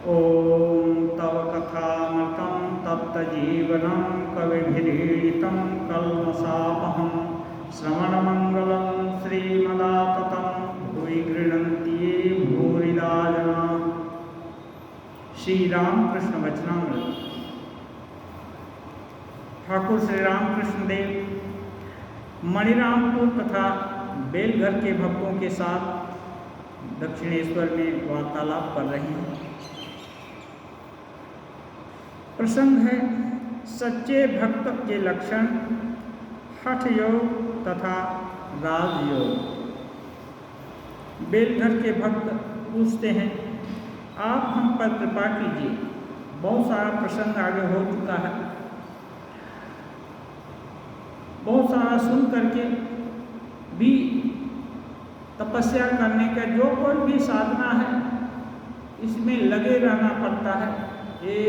ॐ तव कथामृतं तप्तजीवनं कविभिरीडितं कल्मषापहं श्रवणमङ्गलं श्रीमदाततं भुवि गृह्णन्ति ये भूरिदा जना। श्री रामकृष्ण वचनामृत। ठाकुर श्री रामकृष्ण देव मणिरामपुर तथा बेलघर के भक्तों के साथ दक्षिणेश्वर में वार्तालाप कर रहे हैं। प्रसंग है सच्चे भक्त के लक्षण, हठ योग तथा राजयोग। बेलघर के भक्त पूछते हैं, आप हम पर कृपा कीजिए। बहुत सारा प्रसंग आगे हो चुका है, बहुत सारा सुन करके भी तपस्या करने का जो कोई भी साधना है इसमें लगे रहना पड़ता है। ये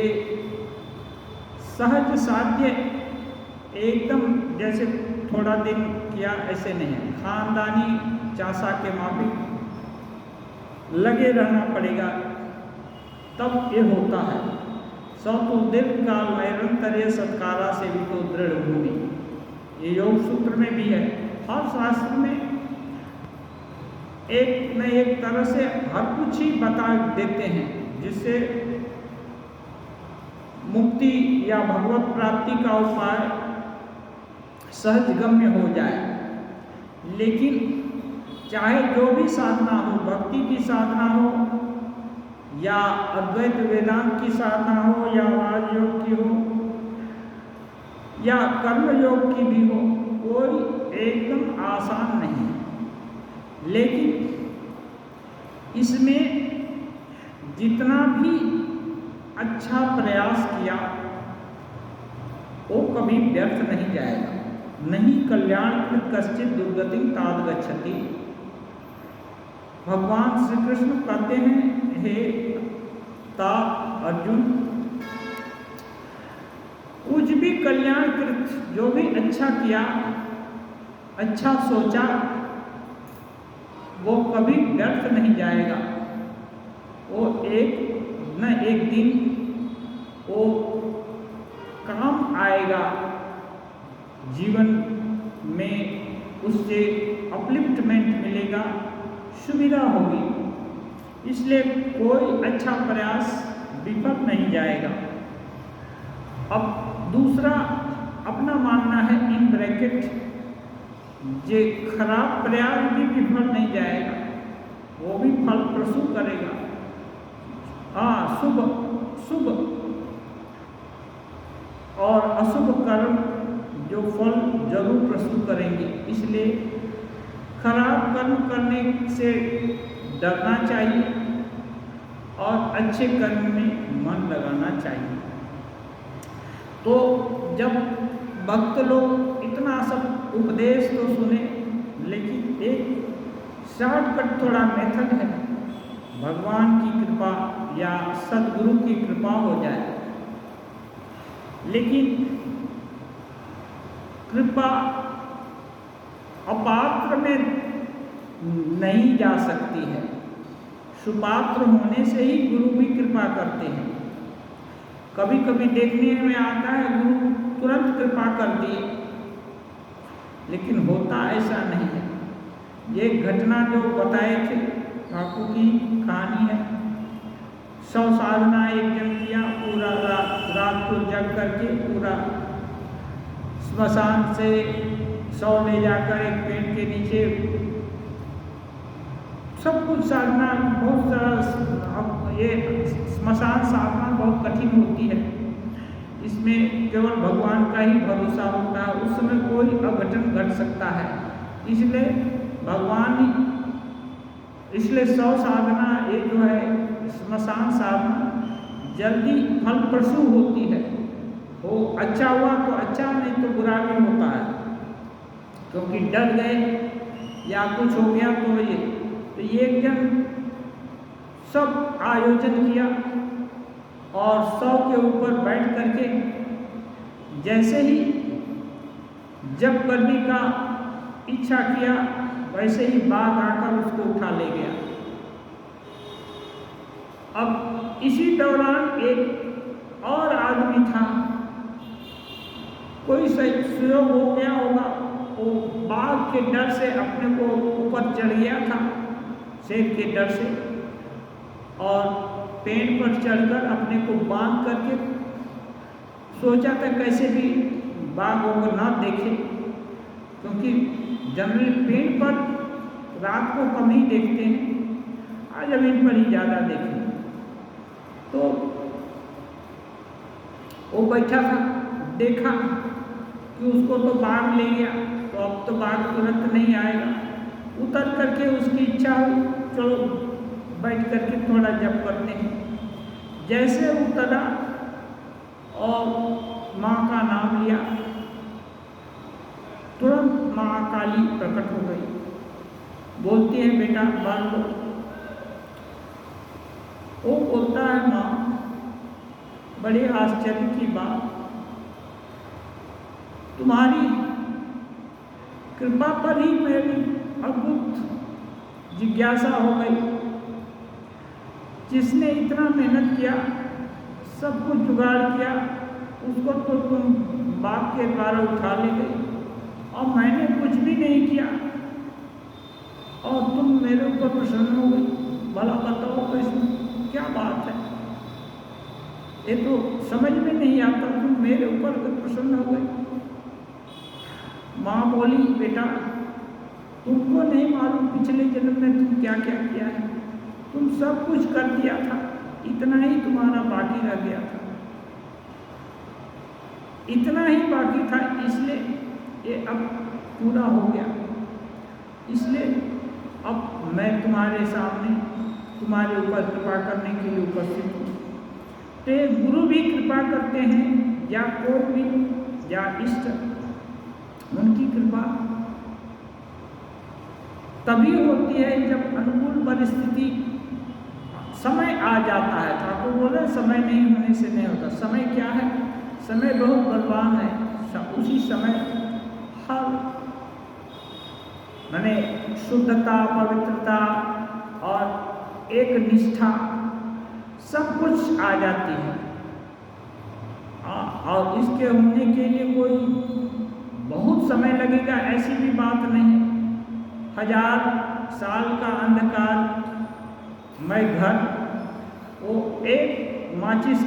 सहज साध्य एकदम जैसे थोड़ा दिन किया ऐसे नहीं है, खानदानी चाशा के माफिक लगे रहना पड़ेगा तब ये होता है। सौ तो दीर्घकाल निरंतर सत्कारा से भी तो दृढ़ भूमि, ये योग सूत्र में भी है। हर शास्त्र में एक न एक तरह से हर कुछ ही बता देते हैं जिससे मुक्ति या भगवत प्राप्ति का उपाय सहज गम्य हो जाए। लेकिन चाहे जो भी साधना हो, भक्ति की साधना हो या अद्वैत वेदांत की साधना हो या राजयोग की हो या कर्म योग की भी हो, कोई एकदम आसान नहीं है। लेकिन इसमें जितना भी अच्छा प्रयास किया वो कभी व्यर्थ नहीं जाएगा। नहीं कल्याण कृत कश्चित दुर्गति ताद गच्छति। भगवान श्री कृष्ण कहते हैं, हे ता अर्जुन, कुछ भी कल्याण कृत जो भी अच्छा किया, अच्छा सोचा, वो कभी व्यर्थ नहीं जाएगा। वो एक न एक दिन वो काम आएगा, जीवन में उससे अपलिफ्टमेंट मिलेगा, सुविधा होगी। इसलिए कोई अच्छा प्रयास विफल नहीं जाएगा। अब दूसरा अपना मानना है, इन ब्रैकेट, जे खराब प्रयास भी विफल नहीं जाएगा, वो भी फल प्रसू करेगा। हाँ, शुभ और अशुभ कर्म जो फल जरूर प्रस्तुत करेंगे। इसलिए खराब कर्म करने से डरना चाहिए और अच्छे कर्म में मन लगाना चाहिए। तो जब भक्त लोग इतना सब उपदेश तो सुने, लेकिन एक शॉर्टकट थोड़ा मेथड है, भगवान की कृपा या सद्गुरु की कृपा हो जाए। लेकिन कृपा अपात्र में नहीं जा सकती है, सुपात्र होने से ही गुरु भी कृपा करते हैं। कभी कभी देखने में आता है गुरु तुरंत कृपा कर दिए, लेकिन होता ऐसा नहीं है। ये घटना जो बताए थे ठाकुर की कहानी है। 100 साधना एक जन किया, पूरा रात को जग करके पूरा स्मशान से 100 ले जाकर एक पेड़ के नीचे सब कुछ साधना, बहुत सारा। ये स्मशान साधना बहुत कठिन होती है, इसमें केवल भगवान का ही भरोसा होता है। उस समय कोई अघटन घट सकता है, इसलिए भगवान, इसलिए 100 साधना ये जो है स्मशान साधना जल्दी फल प्रसू होती है। वो अच्छा हुआ तो अच्छा, नहीं तो बुरा भी होता है, क्योंकि डर गए या कुछ हो गया। तो ये एक जन सब आयोजन किया और 100 के ऊपर बैठ करके जैसे ही जब करने का इच्छा किया, वैसे ही बाघ आकर उसको उठा ले गया। अब इसी दौरान एक और आदमी था, कोई संयोग हो गया होगा, वो बाघ के डर से अपने को ऊपर चढ़ गया था, शेर के डर से, और पेड़ पर चढ़कर अपने को बांध करके सोचा था कैसे भी बाघों को ना देखे, क्योंकि जनरली पेड़ पर रात को कम ही देखते हैं, आज जमीन पर ही ज़्यादा देखें। तो वो बैठा था, देखा कि उसको तो बाघ ले गया, तो अब तो बाघ तुरंत नहीं आएगा। उतर करके उसकी इच्छा हुई, चलो बैठ करके थोड़ा जप करते हैं। जैसे उतरा और माँ का नाम लिया, तुरंत माँ काली प्रकट हो गई, बोलती है बेटा बांध लो। वो बोलता है माँ, बड़े आश्चर्य की बात, तुम्हारी कृपा पर ही मेरी अद्भुत जिज्ञासा हो गई। जिसने इतना मेहनत किया, सब कुछ जुगाड़ किया, उसको तो तुम बाघ के द्वारा उठा ले गई, और मैंने कुछ भी नहीं किया और तुम मेरे ऊपर प्रसन्न हो गई। भला बताओ तो इसमें क्या बात है? ये तो समझ में नहीं आता, तुम मेरे ऊपर प्रसन्न हो गई। माँ बोली, बेटा तुमको नहीं मालूम पिछले जन्म में तुम क्या क्या किया है, तुम सब कुछ कर दिया था, इतना ही तुम्हारा बाकी रह गया था, इतना ही बाकी था, इसलिए ये अब पूरा हो गया। इसलिए अब मैं तुम्हारे सामने तुम्हारे ऊपर कृपा करने के लिए उपस्थित हूँ। तो गुरु भी कृपा करते हैं, या कोई भी, या इष्ट, उनकी कृपा तभी होती है जब अनुकूल परिस्थिति, समय आ जाता है। ठाकुर बोले समय नहीं होने से नहीं होता। समय क्या है? समय बहुत बलवान है। उसी समय हर माने शुद्धता, पवित्रता और एक निष्ठा सब कुछ आ जाती है। और इसके होने के लिए कोई बहुत समय लगेगा ऐसी भी बात नहीं। 1000 साल का अंधकार मैं घर, वो एक माचिस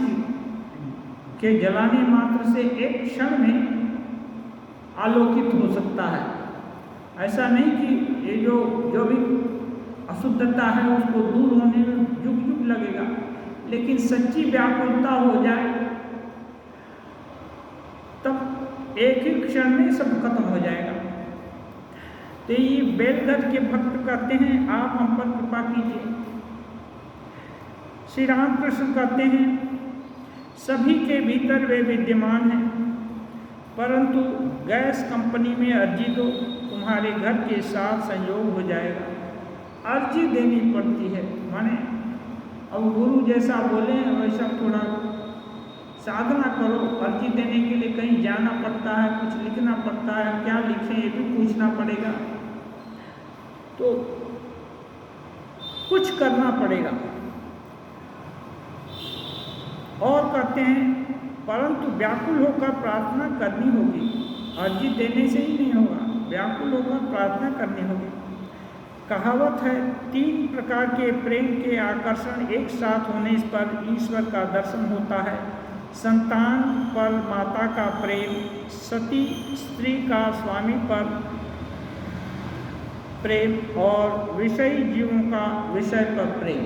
के जलाने मात्र से एक क्षण में आलोकित हो सकता है। ऐसा नहीं कि ये जो भी अशुद्धता है उसको दूर होने में जुग जुग लगेगा, लेकिन सच्ची व्याकुलता हो जाए तब एक ही क्षण में सब खत्म हो जाएगा। तो ये बेलगढ़ के भक्त कहते हैं, आप हम पर कृपा कीजिए। श्री रामकृष्ण कहते हैं, सभी के भीतर वे विद्यमान हैं, परंतु गैस कंपनी में अर्जी दो, तुम्हारे घर के साथ संयोग हो जाएगा। अर्जी देनी पड़ती है, माने अब गुरु जैसा बोले वैसा थोड़ा साधना करो। अर्जी देने के लिए कहीं जाना पड़ता है, कुछ लिखना पड़ता है, क्या लिखें ये भी पूछना पड़ेगा, तो कुछ करना पड़ेगा। और कहते हैं, परंतु व्याकुल होकर प्रार्थना करनी होगी। अर्जी देने से ही नहीं होगा, व्याकुल होकर प्रार्थना करनी होगी। कहावत है, 3 प्रकार के प्रेम के आकर्षण एक साथ होने पर ईश्वर का दर्शन होता है। संतान पर माता का प्रेम, सती स्त्री का स्वामी पर प्रेम, और विषयी जीवों का विषय पर प्रेम।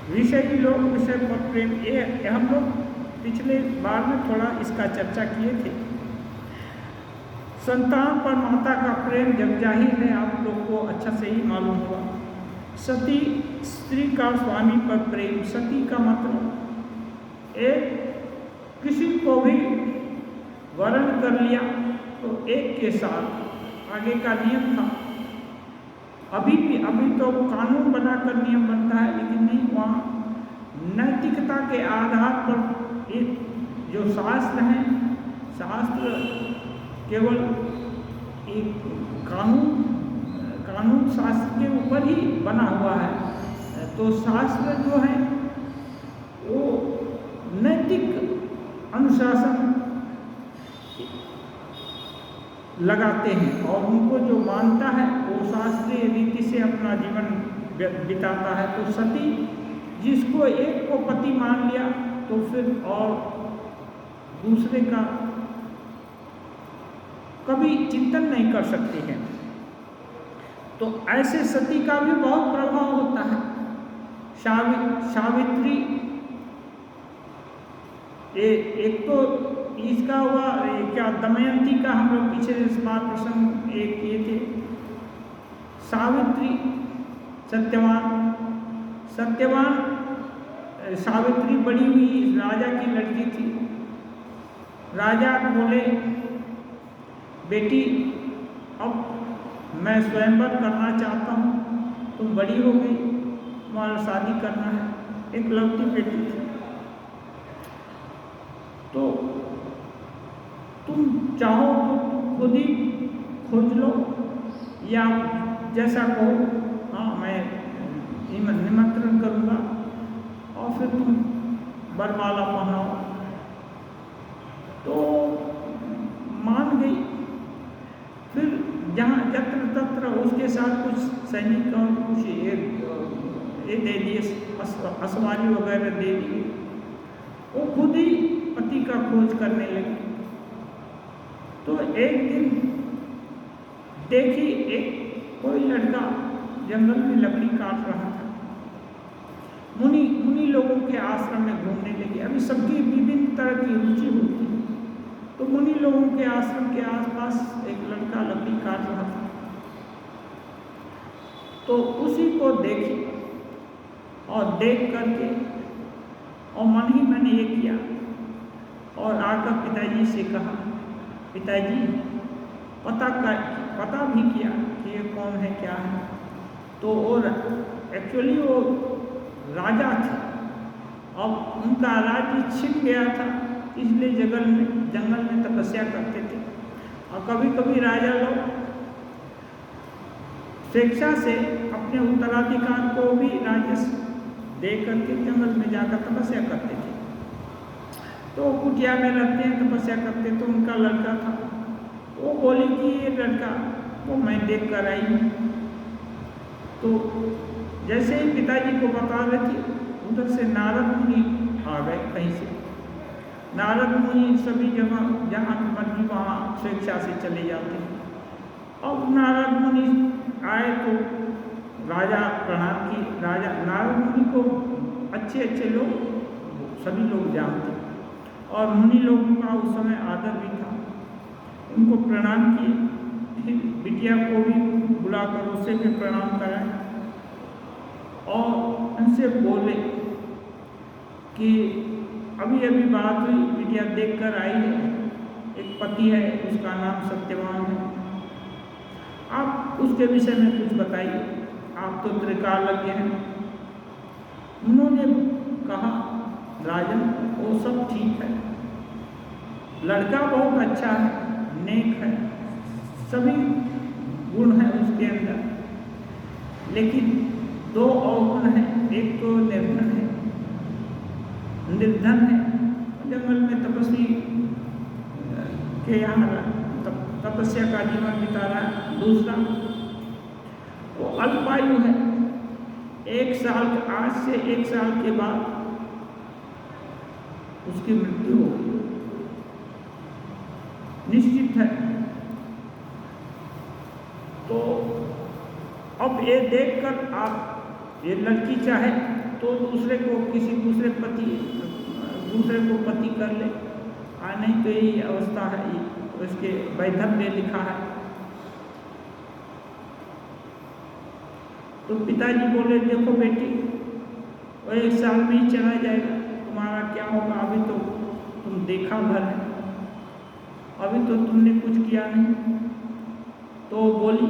विषयी लोग विषय पर प्रेम, ये हम लोग पिछले बार में थोड़ा इसका चर्चा किए थे। संतान पर माता का प्रेम जग जाहिर है, आप लोग को अच्छा से ही मालूम हुआ। सती स्त्री का स्वामी पर प्रेम, सती का मतलब एक किसी को भी वर्ण कर लिया तो एक के साथ, आगे का नियम था। अभी तो कानून बनाकर नियम बनता है, लेकिन नहीं, वहाँ नैतिकता के आधार पर एक जो शास्त्र हैं, शास्त्र केवल एक कानून शास्त्र के ऊपर ही बना हुआ है। तो शास्त्र जो है वो नैतिक अनुशासन लगाते हैं और उनको जो मानता है वो शास्त्रीय रीति से अपना जीवन बिताता है। तो सती जिसको एक को पति मान लिया तो फिर और दूसरे का कभी चिंतन नहीं कर सकते हैं। तो ऐसे सती का भी बहुत प्रभाव होता है। सावित्री एक तो इसका हुआ क्या दमयंती का हम लोग पिछले बार प्रसंग एक किए थे। सावित्री सत्यवान सावित्री बड़ी हुई राजा की लड़की थी। राजा बोले बेटी अब मैं स्वयंवर करना चाहता हूँ, तुम बड़ी हो गई, तुम्हारा शादी करना है। एक लड़की बेटी थी तो तुम चाहो तो तुम खुद ही खोज लो या जैसा कहो, हाँ मैं निमंत्रण करूँगा और फिर तुम वरमाला पहनाओ। तो मान गई। फिर जहाँ यत्र तत्र उसके साथ कुछ सैनिक और कुछ ये दे दिए, असवारी वगैरह दे दिए। वो खुद ही पति का खोज करने लगी। तो एक दिन देखी एक कोई लड़का जंगल में लकड़ी काट रहा था। मुनि लोगों के आश्रम में घूमने लगे। अभी सबकी विभिन्न तरह की रुचि होती है। तो मुनि लोगों के आश्रम के आसपास एक लड़का लकड़ी काट रहा था। तो उसी को देखी और देख करके और मन ही मैंने ये किया और आकर पिताजी से कहा, पिताजी पता भी किया कि ये कौन है क्या है। तो और एक्चुअली वो राजा थे। अब उनका राज्य छिप गया था, इसलिए जंगल में तपस्या करते थे। और कभी कभी राजा लोग स्वेच्छा से अपने उत्तराधिकार को भी राजस्व दे करके जंगल में जाकर तपस्या करते थे। तो कुटिया में रहते हैं, तपस्या करते। तो उनका लड़का था, वो बोली कि ये लड़का वो मैं देख कर आई हूँ। तो जैसे ही पिताजी को बता रहे थे, उधर से नारद मुनि आ गए कहीं से। नारद मुनि सभी जगह जहाँ मर्जी वहाँ स्वेच्छा से चले जाते हैं। अब नारद मुनि आए तो राजा प्रणाम की। राजा नारद मुनि को अच्छे लोग सभी लोग जानते और मुनि लोगों का उस समय आदर भी था। उनको प्रणाम किए। फिर बिटिया को भी बुलाकर उससे भी प्रणाम कराए और उनसे बोले कि अभी बात हुई, बिटिया देख कर आई है, एक पति है, उसका नाम सत्यवान है। आप उसके विषय में कुछ बताइए, आप तो त्रिकालज्ञ हैं। उन्होंने कहा, राजन वो सब ठीक है, लड़का बहुत अच्छा है, नेक है, सभी गुण हैं उसके अंदर, लेकिन दो अवगुण हैं। एक तो निर्धन है, जंगल में तपस्वी के यहाँ तपस्या का जीवन बिता रहा है। दूसरा वो अल्पायु है, आज से एक साल के बाद उसकी मृत्यु होगी, निश्चित है। तो अब ये देखकर आप ये लड़की चाहे तो किसी दूसरे को पति कर ले, नहीं तो यही अवस्था है, उसके वैधव्य लिखा है। तो पिताजी बोले, देखो बेटी, वो एक साल में ही चला जाएगा, तुम्हारा क्या होगा, अभी तो तुम देखा भर है, अभी तो तुमने कुछ किया नहीं। तो बोली,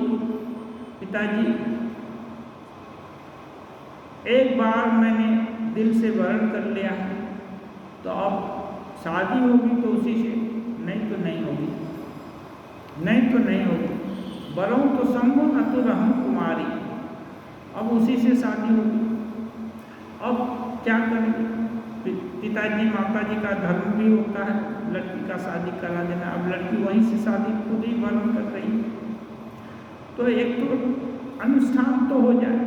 पिताजी एक बार मैंने दिल से वर्ण कर लिया है, तो अब शादी होगी तो उसी से, नहीं तो नहीं होगी, वरं तो संभो न तो रहूं कुमारी, अब उसी से शादी होगी। अब क्या करेंगे, पिताजी माताजी का धर्म भी होता है लड़की का शादी करा देना। अब लड़की वहीं से शादी खुद ही वर्ण कर रही है, तो एक तो अनुष्ठान तो हो जाए,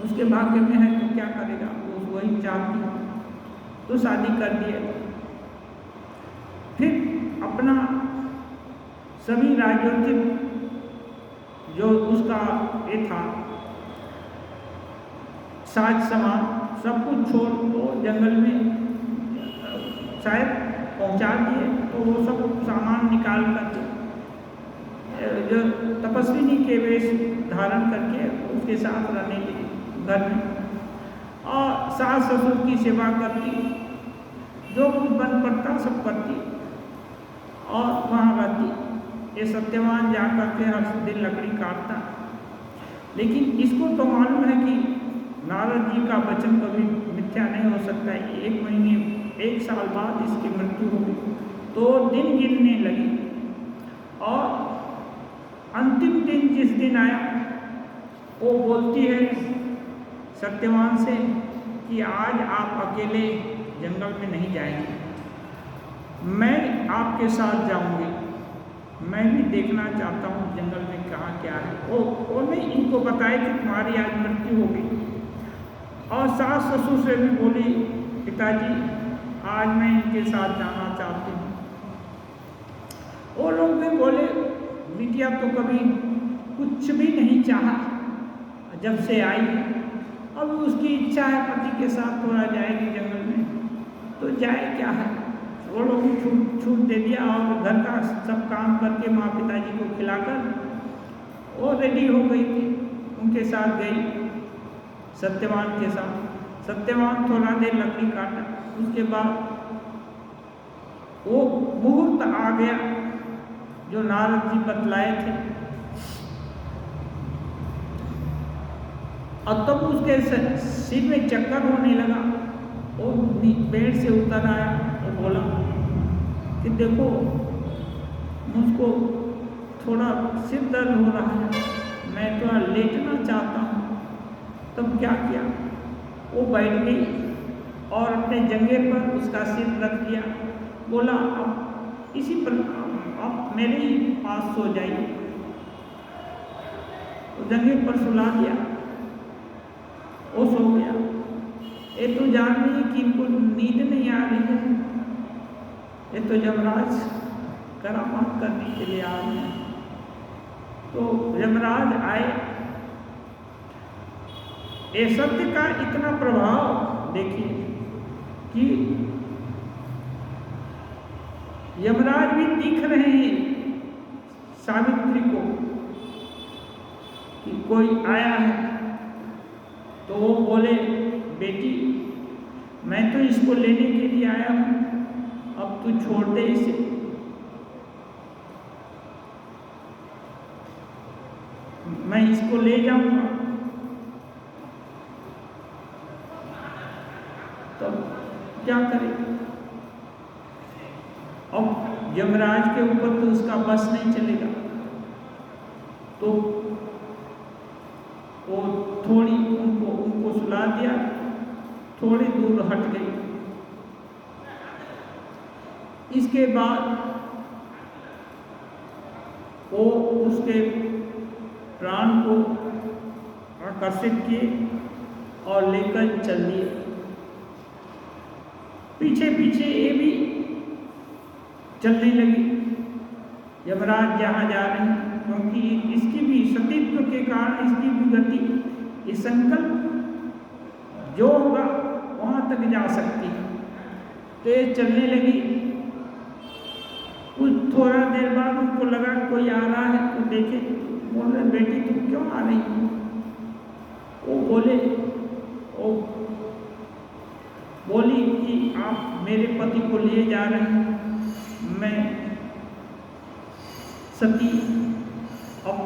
उसके भाग्य में है तो क्या करेगा, वो वही चाहती है तो शादी कर दिया। फिर अपना सभी राजनीतिक जो उसका ये था साज सामान सब कुछ छोड़ को जंगल में शायद पहुंचा दिए, तो वो सब सामान निकाल करके जो तपस्विनी के वेश धारण करके उसके साथ रहने लगी घर में, और सास ससुर की सेवा करती, जो कुछ बन पड़ता सब करती और वहाँ रहती। ये सत्यवान जा करके हर दिन लकड़ी काटता, लेकिन इसको तो मालूम है कि नारद जी का वचन कभी मिथ्या नहीं हो सकता है। 1 महीने 1 साल बाद इसकी मृत्यु हो गई, तो दिन गिनने लगी और अंतिम दिन जिस दिन आया वो बोलती है सत्यवान से कि आज आप अकेले जंगल में नहीं जाएंगे, मैं आपके साथ जाऊंगी, मैं भी देखना चाहता हूँ जंगल में कहाँ क्या है। वो नहीं इनको बताए कि तुम्हारी आज मृत्यु हो गई। और सास ससुर से भी बोली पिताजी आज मैं इनके साथ जाना चाहती हूँ। वो लोग भी बोले बिटिया तो कभी कुछ भी नहीं चाहा जब से आई, अब उसकी इच्छा है पति के साथ थोड़ा जाएगी जंगल में, तो जाए क्या है। वो लोग छूट दे दिया और घर का सब काम करके माँ पिताजी को खिलाकर वो रेडी हो गई थी, उनके साथ गई सत्यवान के साथ। सत्यवान थोड़ा देर लकड़ी काटा, उसके बाद वो मुहूर्त आ गया जो नारद जी बतलाए थे, और तब उसके सिर में चक्कर होने लगा। वो पेड़ से उतर आया और बोला कि देखो मुझको थोड़ा सिर दर्द हो रहा है, मैं थोड़ा लेटना चाहता हूँ। तब क्या किया, वो बैठ गई और अपने जंघे पर उसका सिर रख दिया, बोला अब इसी पर आप मेरे ही पास सो जाइए। तो जंघे पर सुला दिया, वो सो गया। ये तो जान रही कि इनको नींद नहीं आ रही है, ये तो यमराज करामात करने के लिए आ रहे हैं। तो यमराज आए, ये सत्य का इतना प्रभाव देखिए कि यमराज भी दिख रहे हैं सावित्री को कि कोई आया है। तो वो बोले बेटी मैं तो इसको लेने के लिए आया हूँ, अब तू छोड़ दे इसे। मैं इसको ले जाऊंगा। तो क्या करे, अब यमराज के ऊपर तो उसका बस नहीं चलेगा, तो वो थोड़ी उनको सुला दिया, थोड़ी दूर हट गई। इसके बाद वो उसके प्राण को आकर्षित किए और लेकर चल दिए। पीछे पीछे ये भी चलने लगी यमराज जहाँ जा रहे हैं, क्योंकि इसकी भी सतीत्व के कारण इसकी भी गति, ये संकल्प जो होगा वहाँ तक जा सकती है। तो ये चलने लगी। कुछ थोड़ा देर बाद उनको लगा कोई आ रहा है, तो देखे, बोल रहे बेटी तुम क्यों आ रही हो। वो बोली कि आप मेरे पति को लिए जा रहे हैं, मैं सती अब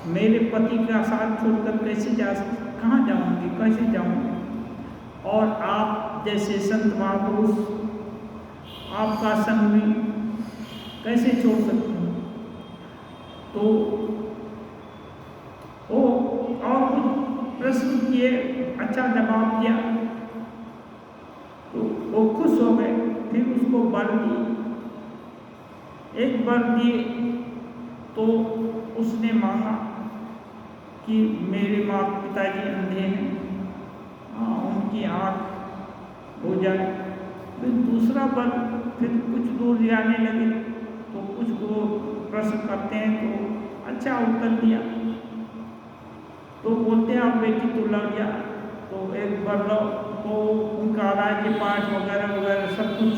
मेरे पति का साथ छोड़कर कैसे कहाँ जाऊंगी, कैसे जाऊंगी, और आप जैसे संत महापुरुष आपका संग भी कैसे छोड़ सकती हूँ। तो वो और कुछ प्रश्न किए, अच्छा जवाब दिया तो वो खुश हो गए। फिर उसको वर दिए, एक वर दिए तो उसने मांगा कि मेरे माता पिताजी अंधे हैं, उनकी आँख हो जाए। फिर दूसरा वर, फिर कुछ दूर जाने लगे तो कुछ वो प्रश्न करते हैं तो अच्छा उत्तर दिया तो बोलते हैं आप बेटी तो लग जा, तो एक बार लो तो उनका राज्य पाठ वगैरह वगैरह सब कुछ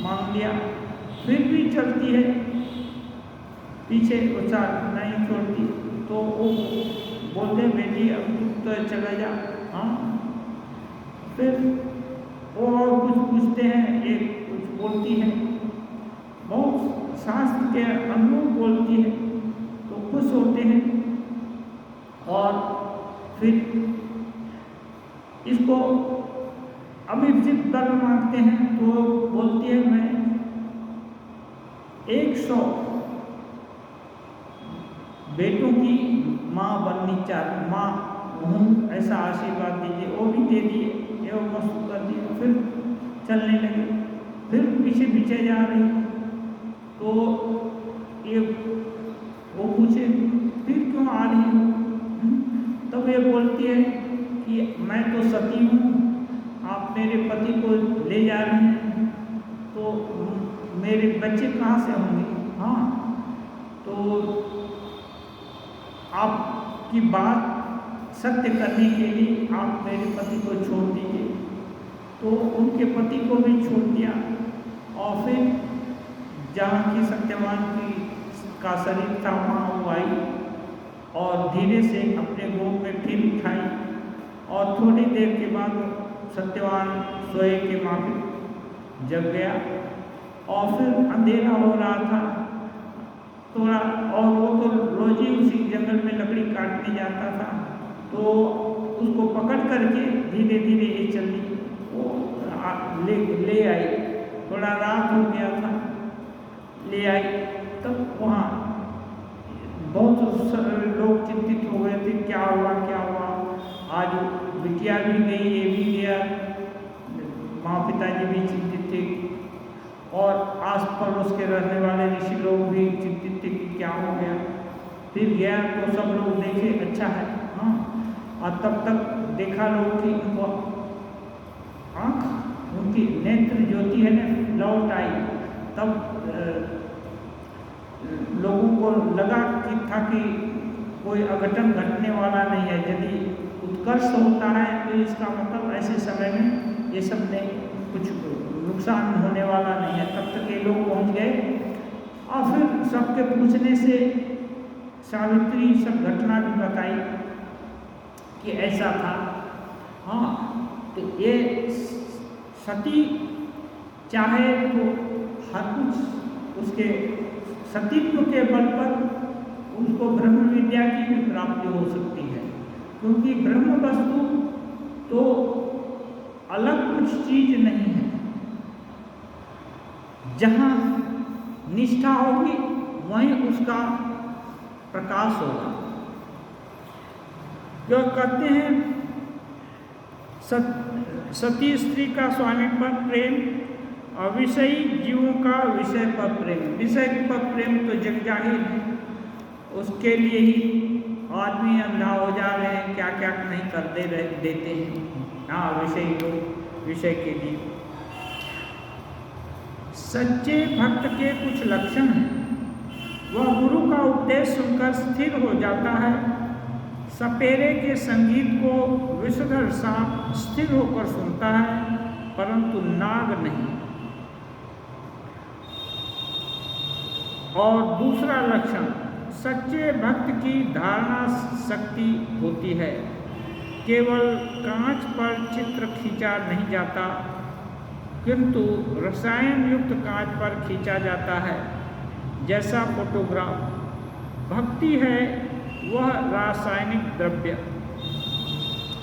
मांग लिया। फिर भी चलती है पीछे, वो साथ नहीं छोड़ती, तो वो बोलते हैं बेटी अब तुम तो चला जा। हाँ, फिर वो और कुछ पूछते हैं, एक कुछ बोलती है, बहुत शास्त्र के अनुरूप बोलती है तो खुश होते हैं। और फिर इसको अभिजित वर मांगते हैं तो बोलती है मैं 100 बेटों की माँ बननी चाहती, माँ हूँ, ऐसा आशीर्वाद दीजिए। वो भी दे दिए, एवं मस्त कर दिया। फिर चलने लगे, फिर पीछे पीछे जा रही तो ये वो पूछे फिर क्यों आ रही हो? तब ये बोलती है कि मैं तो सती हूँ, आप मेरे पति को ले जा रहे हैं तो मेरे बच्चे कहाँ से होंगे? हाँ, तो आपकी बात सत्य करने के लिए आप मेरे पति को छोड़ दीजिए। तो उनके पति को भी छोड़ दिया और फिर जहाँ की सत्यवान का शरीर था वहाँ वो आई और धीरे से अपने गोद में फिर उठाई और थोड़ी देर के बाद सत्यवान सोए के माफिक जग गया। और फिर अंधेरा हो रहा था थोड़ा, और वो तो रोज ही उसी जंगल में लकड़ी काटने जाता था, तो उसको पकड़ करके धीरे धीरे ये चली, वो ले आई। थोड़ा रात हो गया था, ले आई। तब वहाँ बहुत लोग चिंतित हो गए थे, क्या हुआ क्या हुआ, आज बिटिया भी गई, ये भी गया, माँ पिताजी भी चिंतित थे और आस पड़ोस के रहने वाले ऋषि लोग भी चिंतित थे कि क्या हो गया। फिर गया तो सब लोग देखे अच्छा है, हाँ, और तब तक देखा लोग कि उनको आँख, उनकी नेत्र ज्योति है ना लौट आई। तब लोगों को लगा कि था कि कोई अघटन घटने वाला नहीं है, यदि उत्कर्ष होता है तो इसका मतलब ऐसे समय में ये सब नहीं, कुछ नुकसान होने वाला नहीं है। तब तक ये लोग पहुंच गए और फिर सबके पूछने से सावित्री सब घटना भी बताई कि ऐसा था। हाँ, तो ये सती चाहे तो हर कुछ उसके सतीत्व के बल पर उसको ब्रह्म विद्या की भी प्राप्ति हो सकती है, क्योंकि ब्रह्म वस्तु तो अलग कुछ चीज नहीं है। जहाँ निष्ठा होगी वहीं उसका प्रकाश होगा। जो कहते हैं सती स्त्री का स्वामी पर प्रेम और विषयी जीवों का विषय पर प्रेम। विषय पर प्रेम तो जग जाहिर है, उसके लिए ही आदमी अंधा हो जा रहे हैं, क्या क्या नहीं कर देते हैं। हाँ, विषयी लोग विषय के लिए। सच्चे भक्त के कुछ लक्षण हैं। वह गुरु का उपदेश सुनकर स्थिर हो जाता है। सपेरे के संगीत को विषधर सांप स्थिर होकर सुनता है, परंतु नाग नहीं। और दूसरा लक्षण, सच्चे भक्त की धारणा शक्ति होती है। केवल कांच पर चित्र खींचा नहीं जाता, किंतु रसायन युक्त कांच पर खींचा जाता है, जैसा फोटोग्राफ। भक्ति है वह रासायनिक द्रव्य।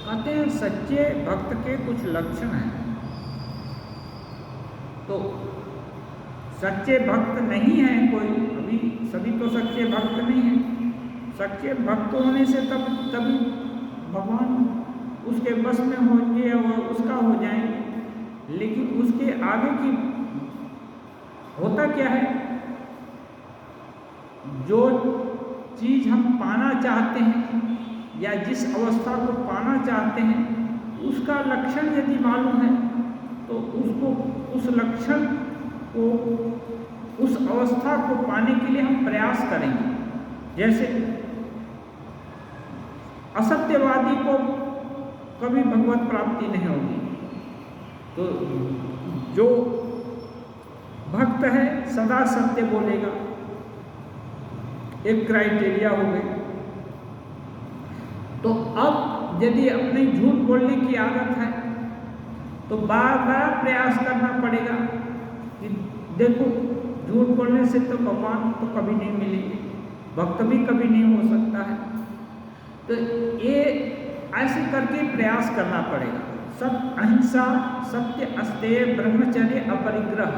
कहते हैं सच्चे भक्त के कुछ लक्षण हैं। तो सच्चे भक्त नहीं हैं कोई, अभी सभी तो सच्चे भक्त नहीं हैं। सच्चे भक्त होने से तभी भगवान उसके बस में होंगे और उसका हो जाएंगे, लेकिन उसके आगे की होता क्या है, जो चीज़ हम पाना चाहते हैं या जिस अवस्था को पाना चाहते हैं उसका लक्षण यदि मालूम है तो उसको, उस लक्षण को, उस अवस्था को पाने के लिए हम प्रयास करेंगे। जैसे असत्यवादी को कभी भगवत प्राप्ति नहीं होगी, तो जो भक्त है सदा सत्य बोलेगा, एक क्राइटेरिया हो गई। तो अब यदि अपने झूठ बोलने की आदत है तो बार बार प्रयास करना पड़ेगा कि देखो झूठ बोलने से तो भगवान तो कभी नहीं मिलेंगे, भक्त भी कभी नहीं हो सकता है। तो ये ऐसे करके प्रयास करना पड़ेगा। सब अहिंसा, सत्य, अस्तेय, ब्रह्मचर्य, अपरिग्रह।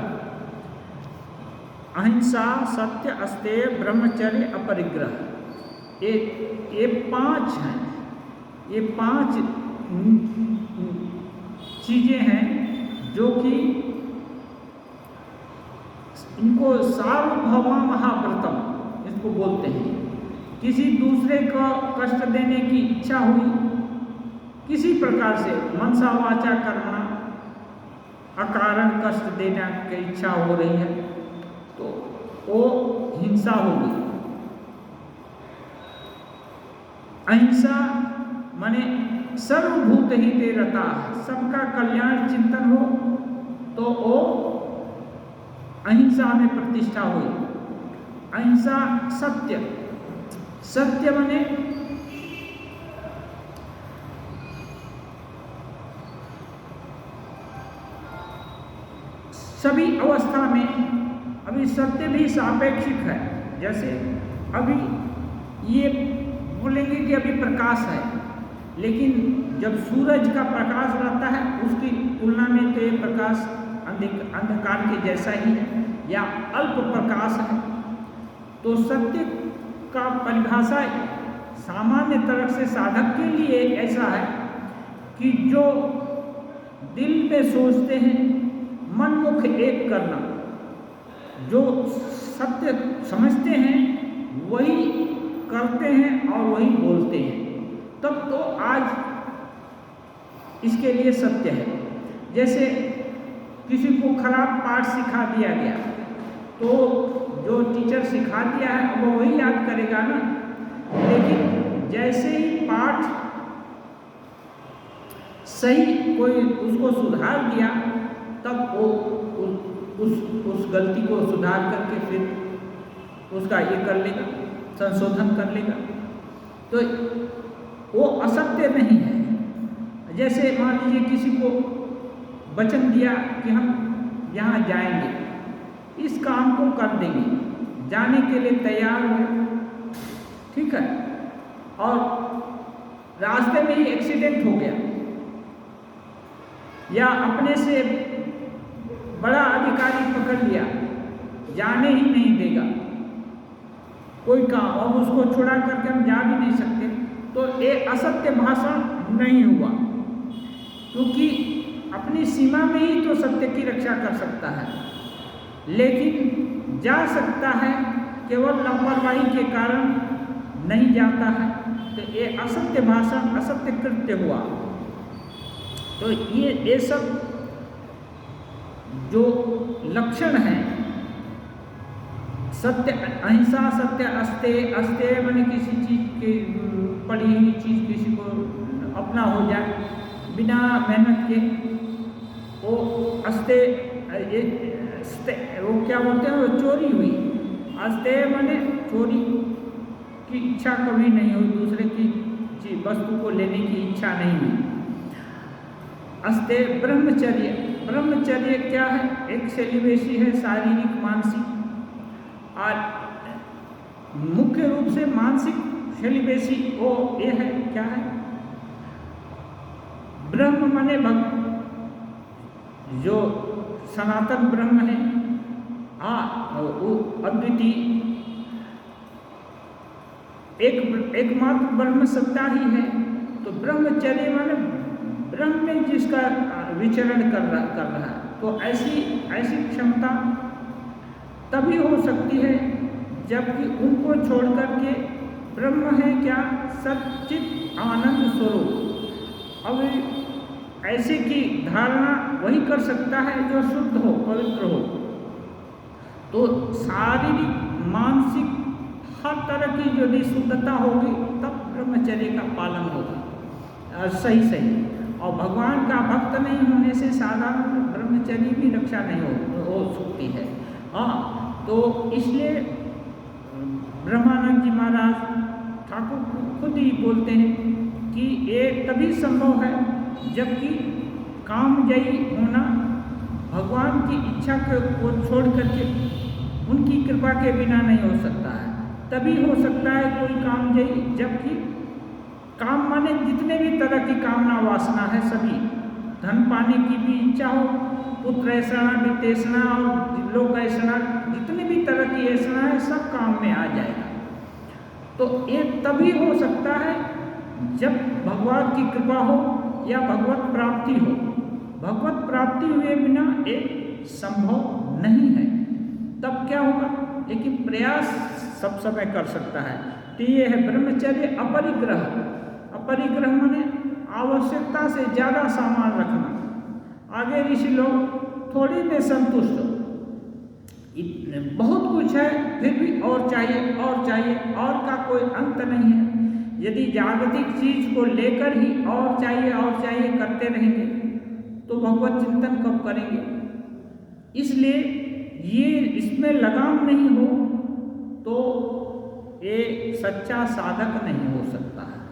अहिंसा, सत्य, अस्तेय, ब्रह्मचर्य, अपरिग्रह, ये 5 हैं। ये 5 चीजें हैं जो कि इनको सार्वभौमा महाव्रतम इसको बोलते हैं। किसी दूसरे को कष्ट देने की इच्छा हुई, किसी प्रकार से मनसा वाचा कर्मणा अकारण कष्ट देने की इच्छा हो रही है तो वो हिंसा होगी। अहिंसा माने सर्वभूत हिते रता, सबका कल्याण चिंतन हो तो वो अहिंसा में प्रतिष्ठा हुई। अहिंसा, सत्य, सत्य माने सभी अवस्था में। अभी सत्य भी सापेक्षिक है। जैसे अभी ये बोलेंगे कि अभी प्रकाश है, लेकिन जब सूरज का प्रकाश रहता है उसकी तुलना में तो ये प्रकाश अंधकार के जैसा ही है या अल्प प्रकाश है। तो सत्य का परिभाषा सामान्य तरह से साधक के लिए ऐसा है कि जो दिल में सोचते हैं मन मुख एक करना, जो सत्य समझते हैं वही करते हैं और वही बोलते हैं, तब तो आज इसके लिए सत्य है। जैसे किसी को खराब पाठ सिखा दिया गया तो जो टीचर सिखा दिया है वो वही याद करेगा ना, लेकिन जैसे ही पाठ सही कोई उसको सुधार दिया तब वो उस गलती को सुधार करके फिर उसका ये कर लेगा, संशोधन कर लेगा। तो वो असत्य नहीं है। जैसे मान लीजिए किसी को वचन दिया कि हम यहाँ जाएंगे, इस काम को कर देंगे, जाने के लिए तैयार हुए, ठीक है, और रास्ते में ही एक्सीडेंट हो गया या अपने से बड़ा अधिकारी पकड़ लिया, जाने ही नहीं देगा कोई काम, और उसको छुड़ा करके हम जा भी नहीं सकते, तो ये असत्य भाषण नहीं हुआ, क्योंकि अपनी सीमा में ही तो सत्य की रक्षा कर सकता है, लेकिन जा सकता है केवल लापरवाही के कारण नहीं जाता है, तो ये असत्य भाषण, असत्य कृत्य हुआ। तो ये सब जो लक्षण हैं, सत्य, अहिंसा, सत्य, अस्तेय, अस्तेय माने किसी चीज की पड़ी हुई चीज किसी को अपना हो जाए बिना मेहनत के, वो अस्तेय, वो क्या बोलते हैं, वो चोरी हुई। अस्तेय माने चोरी की इच्छा कभी नहीं हुई, दूसरे की वस्तु को लेने की इच्छा नहीं हुई। अस्तेय, ब्रह्मचर्य, ब्रह्मचर्य क्या है, एक सेलिब्रेसी है, शारीरिक मानसिक, और मुख्य रूप से मानसिक सेलिब्रेसी वो ये है, क्या है, ब्रह्म माने भक्त, जो सनातन ब्रह्म है, वो अद्वितीय एकमात्र ब्रह्म सत्ता ही है, तो ब्रह्मचर्य माने ब्रह्म में जिसका विचरण कर रहा है, तो ऐसी क्षमता तभी हो सकती है जबकि उनको छोड़ करके ब्रह्म है क्या, सच्चित आनंद स्वरूप। अब ऐसे की धारणा वही कर सकता है जो शुद्ध हो, पवित्र हो। तो शारीरिक मानसिक हर तरह की यदि शुद्धता होगी तब ब्रह्मचर्य का पालन होगा सही। और भगवान का भक्त नहीं होने से साधारण ब्रह्मचर्य भी रक्षा नहीं हो सकती है। हाँ, तो इसलिए ब्रह्मानंद जी महाराज ठाकुर खुद ही बोलते हैं कि ये तभी संभव है जबकि कामजयी होना भगवान की इच्छा को छोड़ करके उनकी कृपा के बिना नहीं हो सकता है। तभी हो सकता है कोई कामजयी जबकि काम माने जितने भी तरह की कामना वासना है सभी, धन पाने की भी इच्छा हो, पुत्र ऐसा वित्तेषणा और लोक ऐसा, जितने भी तरह की ऐसा है सब काम में आ जाएगा। तो ये तभी हो सकता है जब भगवान की कृपा हो या भगवत प्राप्ति हो। भगवत प्राप्ति हुए बिना एक संभव नहीं है। तब क्या होगा, लेकिन प्रयास सब समय कर सकता है। तो ये है ब्रह्मचर्य अपरिग्रह। अपरिग्रह माने आवश्यकता से ज़्यादा सामान रखना। आगे ऋषि लोग थोड़ी में संतुष्ट, बहुत कुछ है फिर भी और चाहिए और चाहिए, और का कोई अंत नहीं है। यदि जागतिक चीज को लेकर ही और चाहिए करते रहेंगे तो भगवत चिंतन कब करेंगे। इसलिए ये इसमें लगाम नहीं हो तो ये सच्चा साधक नहीं हो सकता है।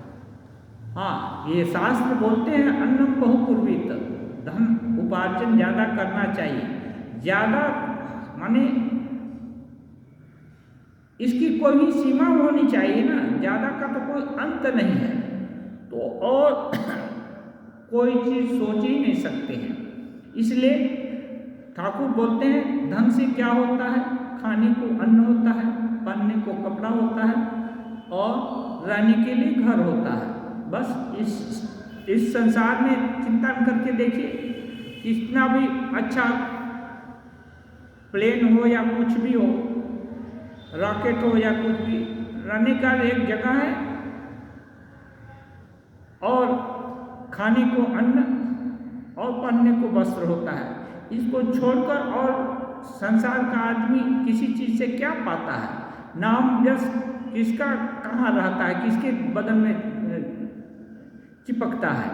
हाँ, ये शास्त्र बोलते हैं अन्नम बहुपूर्वित, धन उपार्जन ज़्यादा करना चाहिए। ज़्यादा माने इसकी कोई सीमा होनी चाहिए ना, ज़्यादा का तो कोई अंत नहीं है। तो और कोई चीज़ सोच ही नहीं सकते हैं। इसलिए ठाकुर बोलते हैं धन से क्या होता है, खाने को अन्न होता है, पहनने को कपड़ा होता है और रहने के लिए घर होता है। बस इस संसार में चिंतन करके देखिए, कितना भी अच्छा प्लेन हो या कुछ भी हो, रॉकेट हो या कुछ भी, रहने का एक जगह है और खाने को अन्न और पहनने को वस्त्र होता है। इसको छोड़कर और संसार का आदमी किसी चीज़ से क्या पाता है। नाम यश किसका कहाँ रहता है, किसके बदन में चिपकता है,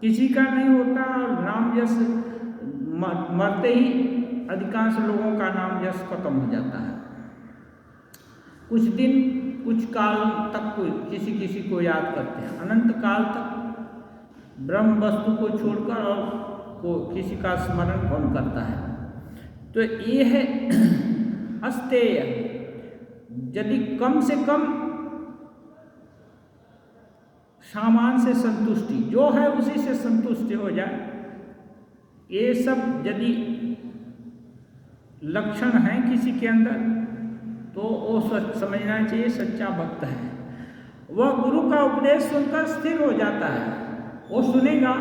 किसी का नहीं होता। और नाम यश मरते ही अधिकांश लोगों का नाम यश खत्म हो जाता है। कुछ दिन कुछ काल तक किसी को याद करते हैं, अनंत काल तक ब्रह्म वस्तु को छोड़कर और किसी का स्मरण कौन करता है। तो ये है अस्तेय। यदि कम से कम सामान से संतुष्टि जो है उसी से संतुष्टि हो जाए, ये सब यदि लक्षण हैं किसी के अंदर तो वो समझना चाहिए सच्चा भक्त है। वह गुरु का उपदेश सुनकर स्थिर हो जाता है। वो सुनेगा,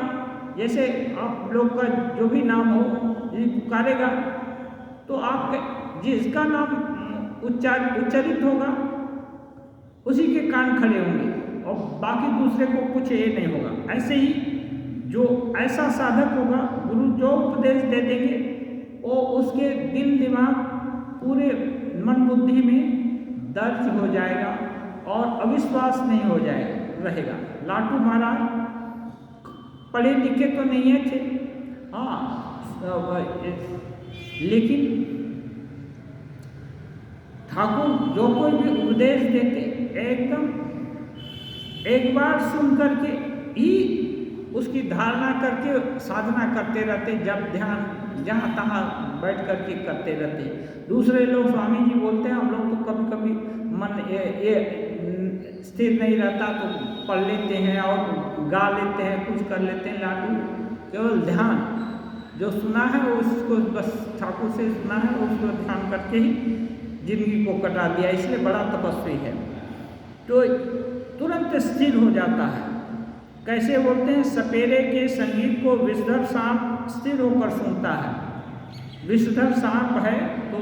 जैसे आप लोग का जो भी नाम हो पुकारेगा तो आप जिसका नाम उच्चारित होगा उसी के कान खड़े होंगे और बाकी दूसरे को कुछ ये नहीं होगा। ऐसे ही जो ऐसा साधक होगा, गुरु जो उपदेश दे देंगे वो उसके दिल दिमाग पूरे मन बुद्धि में दर्ज हो जाएगा और अविश्वास नहीं हो रहेगा। लाटू महाराज पढ़े लिखे तो नहीं है थे, हाँ, लेकिन ठाकुर जो कोई भी उपदेश देते एकदम एक बार सुन करके ही उसकी धारणा करके साधना करते रहते, जब ध्यान जहाँ तहाँ बैठ करके करते रहते। दूसरे लोग, स्वामी जी बोलते हैं, हम लोग तो कभी कभी मन ये स्थिर नहीं रहता तो पढ़ लेते हैं और गा लेते हैं, कुछ कर लेते हैं। लाडू केवल ध्यान जो सुना है वो उसको बस ठाकुर से सुना है, उसको ध्यान करके ही जिंदगी को कटा दिया, इसलिए बड़ा तपस्वी है। तो तुरंत स्थिर हो जाता है। कैसे बोलते हैं, सपेरे के संगीत को विषधर सांप स्थिर होकर सुनता है। विषधर सांप है तो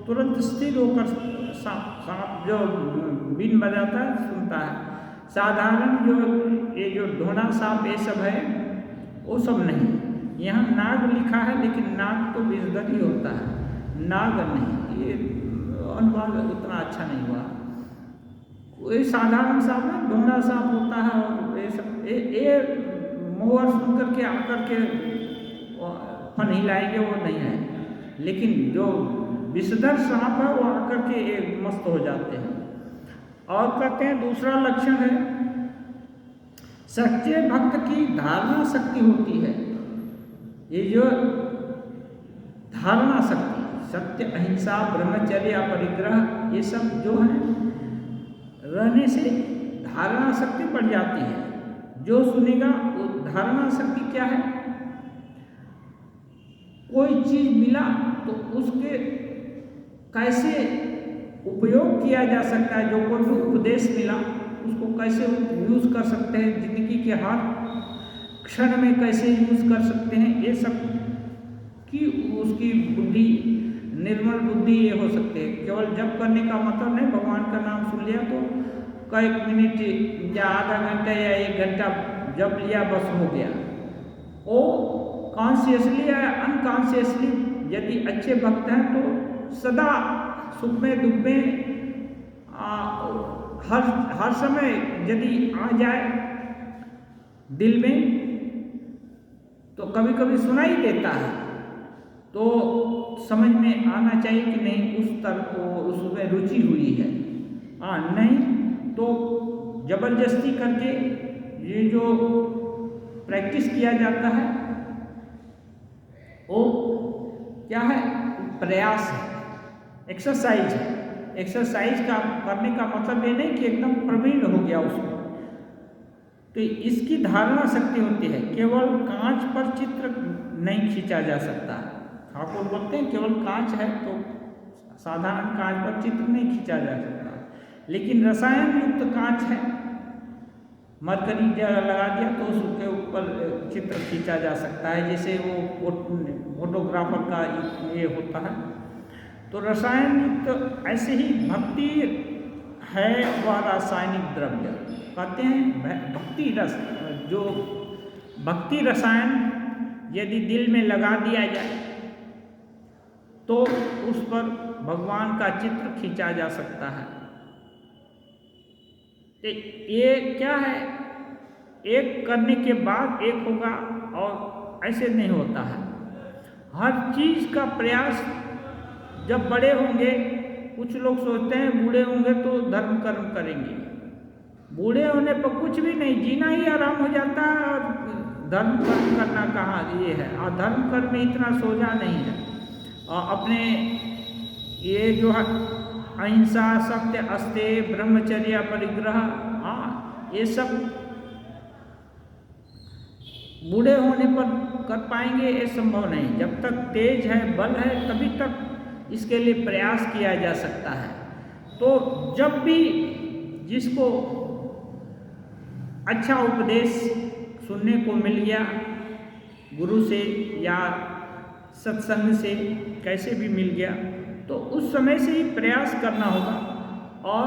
तुरंत स्थिर होकर सांप जो बीन बजाता है सुनता है। साधारण जो ये जो ढोना सांप ये सब है वो सब नहीं। यहाँ नाग लिखा है लेकिन नाग तो विषधर ही होता है, नाग नहीं। ये अनुवाद उतना अच्छा नहीं हुआ। कोई साधारण सांप है, ढोना सांप होता है और ये सब ये मोहर सुन करके आकर के फन हिलाएंगे वो नहीं है। लेकिन जो विषधर सांप है वो आकर के एक मस्त हो जाते हैं। और कहते हैं दूसरा लक्षण है, सच्चे भक्त की धारणा शक्ति होती है। ये जो धारणा शक्ति, सत्य, अहिंसा, ब्रह्मचर्य, परिग्रह, ये सब जो है रहने से धारणा शक्ति बढ़ जाती है। जो सुनेगा वो धारणा शक्ति क्या है, कोई चीज मिला तो उसके कैसे उपयोग किया जा सकता है, जो कोई भी उपदेश मिला उसको कैसे यूज कर सकते हैं, जिंदगी के हर क्षण में कैसे यूज कर सकते हैं, ये सब की उसकी बुद्धि, निर्मल बुद्धि ये हो सकते हैं। केवल जप करने का मतलब नहीं, भगवान का नाम सुन लिया तो कई मिनट या आधा घंटा या 1 घंटा जप लिया बस हो गया। वो कॉन्शियसली या अनकॉन्शियसली यदि अच्छे भक्त हैं तो सदा सुख में दुख में हर समय यदि आ जाए दिल में तो कभी कभी सुनाई देता है तो समझ में आना चाहिए कि नहीं उस तरह को उसमें रुचि हुई है। नहीं तो जबरदस्ती करके ये जो प्रैक्टिस किया जाता है वो क्या है, प्रयास है, एक्सरसाइज है। एक्सरसाइज का करने का मतलब ये नहीं कि एकदम प्रवीण हो गया उसमें। तो इसकी धारणा शक्ति होती है। केवल कांच पर चित्र नहीं खींचा जा सकता। ठाकुर बोलते हैं केवल कांच है तो साधारण कांच पर चित्र नहीं खींचा जा सकता, लेकिन रसायन युक्त कांच है, मरकरी लगा दिया तो उसके ऊपर चित्र खींचा जा सकता है। जैसे वो फोटोग्राफर का ये होता है। तो रसायन युक्त ऐसे ही भक्ति है वह रासायनिक द्रव्य। कहते हैं भक्ति रस, जो भक्ति रसायन यदि दिल में लगा दिया जाए तो उस पर भगवान का चित्र खींचा जा सकता है। ये क्या है, एक करने के बाद एक होगा और ऐसे नहीं होता है। हर चीज का प्रयास, जब बड़े होंगे, कुछ लोग सोचते हैं बूढ़े होंगे तो धर्म कर्म करेंगे। बूढ़े होने पर कुछ भी नहीं, जीना ही आराम हो जाता है और धर्म कर्म करना कहाँ ये है। और धर्म कर्म में इतना सोचा नहीं है। और अपने ये जो है अहिंसा, सत्य, अस्तेय, ब्रह्मचर्य, परिग्रह, ये सब बूढ़े होने पर कर पाएंगे ये संभव नहीं। जब तक तेज है, बल है, तभी तक इसके लिए प्रयास किया जा सकता है। तो जब भी जिसको अच्छा उपदेश सुनने को मिल गया गुरु से या सत्संग से, कैसे भी मिल गया, तो उस समय से ही प्रयास करना होगा। और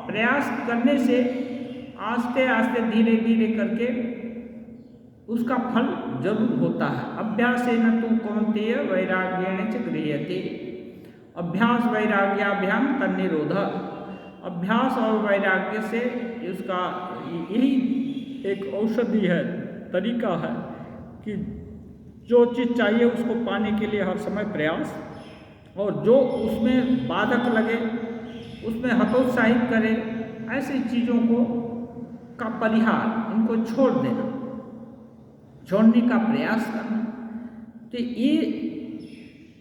प्रयास करने से आस्ते आस्ते धीरे धीरे करके उसका फल जरूर होता है। अभ्यासेन तु कौन्तेय वैराग्येण च गृह्यते। अभ्यास वैराग्याभ्याम तन्निरोध। अभ्यास और वैराग्य से उसका यही एक औषधि है, तरीका है कि जो चीज़ चाहिए उसको पाने के लिए हर समय प्रयास, और जो उसमें बाधक लगे उसमें हतोत्साहित करे, ऐसी चीज़ों को का परिहार, इनको छोड़ देना, छोड़ने का प्रयास करना। तो ये